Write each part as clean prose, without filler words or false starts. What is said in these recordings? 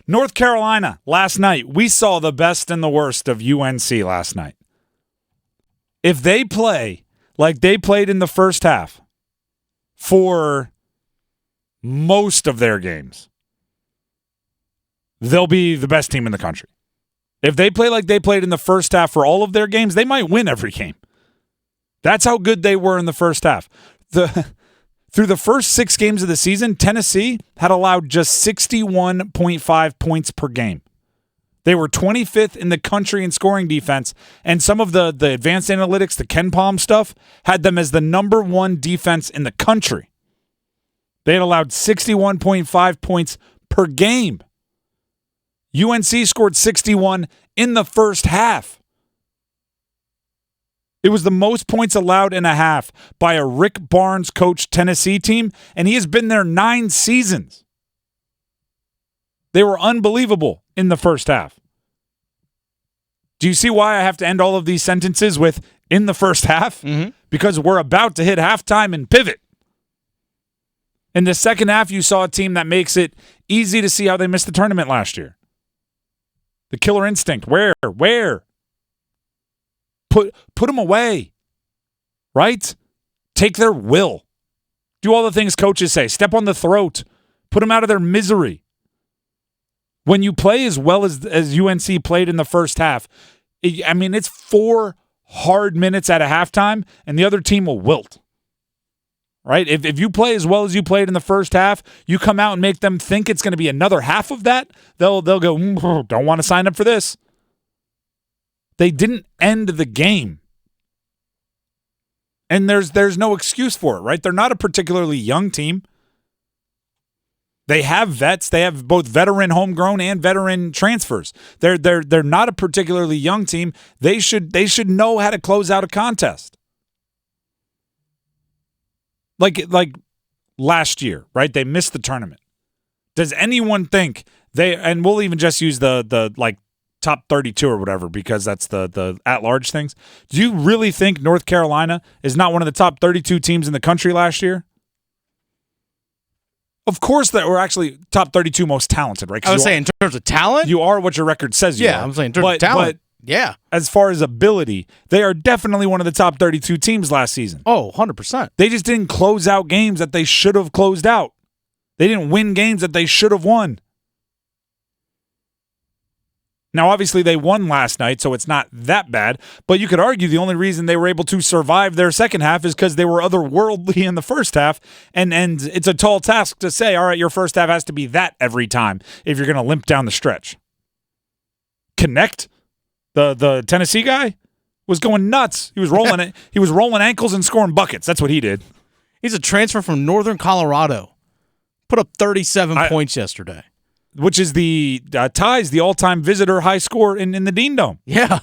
North Carolina, last night, we saw the best and the worst of UNC last night. If they play like they played in the first half for most of their games, they'll be the best team in the country. If they play like they played in the first half for all of their games, they might win every game. That's how good they were in the first half. Through the first 6 games of the season, Tennessee had allowed just 61.5 points per game. They were 25th in the country in scoring defense, and some of the advanced analytics, the Ken Palm stuff, had them as the number 1 defense in the country. They had allowed 61.5 points per game. UNC scored 61 in the first half. It was the most points allowed in a half by a Rick Barnes coached Tennessee team, and he has been there 9 seasons. They were unbelievable in the first half. Do you see why I have to end all of these sentences with "in the first half"? Mm-hmm. Because we're about to hit halftime and pivot. In the second half, you saw a team that makes it easy to see how they missed the tournament last year. The killer instinct. Where? Put them away, right? Take their will. Do all the things coaches say. Step on the throat. Put them out of their misery. When you play as well as UNC played in the first half, it's 4 hard minutes at a halftime, and the other team will wilt. Right? If you play as well as you played in the first half, you come out and make them think it's going to be another half of that, they'll go, don't want to sign up for this. They didn't end the game. And there's no excuse for it, right? They're not a particularly young team. They have vets. They have both veteran homegrown and veteran transfers. They're not a particularly young team. They should know how to close out a contest. Like last year, right? They missed the tournament. Does anyone think and we'll even just use the top 32 or whatever, because that's the at-large things. Do you really think North Carolina is not one of the top 32 teams in the country last year? Of course that we're actually top 32 most talented, right? I was saying in terms of talent? You are what your record says you are. Yeah, I'm saying in terms of talent. But yeah. As far as ability, they are definitely one of the top 32 teams last season. Oh, 100%. They just didn't close out games that they should have closed out. They didn't win games that they should have won. Now, obviously, they won last night, so it's not that bad. But you could argue the only reason they were able to survive their second half is because they were otherworldly in the first half. And it's a tall task to say, all right, your first half has to be that every time if you're going to limp down the stretch. Connect, the Tennessee guy, was going nuts. He was rolling it. He was rolling ankles and scoring buckets. That's what he did. He's a transfer from Northern Colorado. Put up 37 points yesterday. Which is ties the all-time visitor high score in the Dean Dome. Yeah.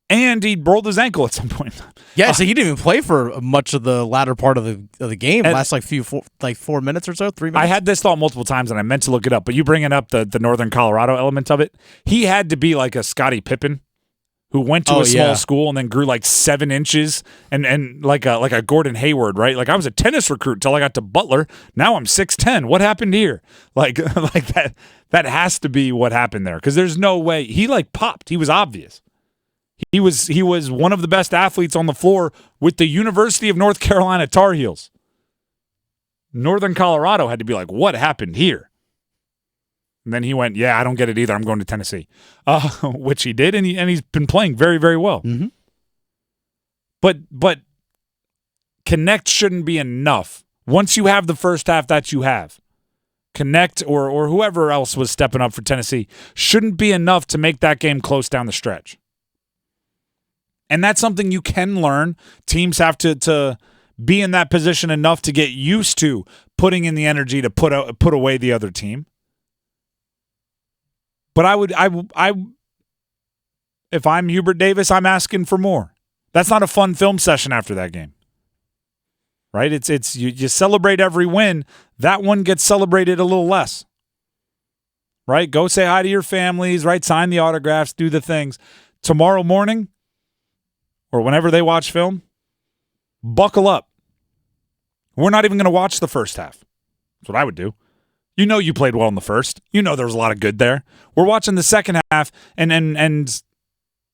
And he rolled his ankle at some point. Yeah, so he didn't even play for much of the latter part of the game. Last 4 minutes or so, 3 minutes. I had this thought multiple times, and I meant to look it up, but you bringing up the Northern Colorado element of it, he had to be like a Scottie Pippen who went to a small school and then grew like 7 inches and like a Gordon Hayward, right? Like I was a tennis recruit till I got to Butler. Now I'm 6'10". What happened here? Like that has to be what happened there, because there's no way he popped. He was obvious. He was one of the best athletes on the floor with the University of North Carolina Tar Heels. Northern Colorado had to be like, what happened here? And then he went, I don't get it either. I'm going to Tennessee, which he did, and he's been playing very, very well. Mm-hmm. But connect shouldn't be enough. Once you have the first half that you have, connect or whoever else was stepping up for Tennessee shouldn't be enough to make that game close down the stretch. And that's something you can learn. Teams have to be in that position enough to get used to putting in the energy to put away the other team. But I if I'm Hubert Davis, I'm asking for more. That's not a fun film session after that game, right? It's you celebrate every win. That one gets celebrated a little less, right? Go say hi to your families, right? Sign the autographs, do the things. Tomorrow morning, or whenever they watch film, buckle up. We're not even going to watch the first half. That's what I would do. You know you played well in the first. You know there was a lot of good there. We're watching the second half, and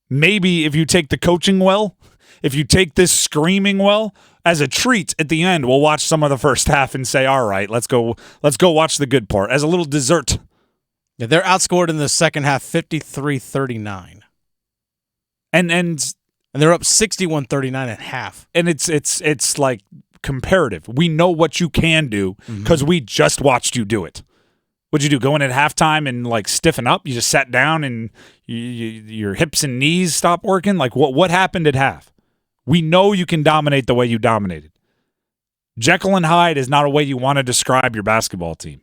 maybe if you take the coaching well, if you take this screaming well, as a treat at the end, we'll watch some of the first half and say, all right, let's go watch the good part as a little dessert. Yeah, they're outscored in the second half 53-39. And they're up 61-39 at half. And it's like comparative. We know what you can do because we just watched you do it. What'd you do? Go in at halftime and like stiffen up? You just sat down and your hips and knees stopped working? Like what happened at half? We know you can dominate the way you dominated. Jekyll and Hyde is not a way you want to describe your basketball team.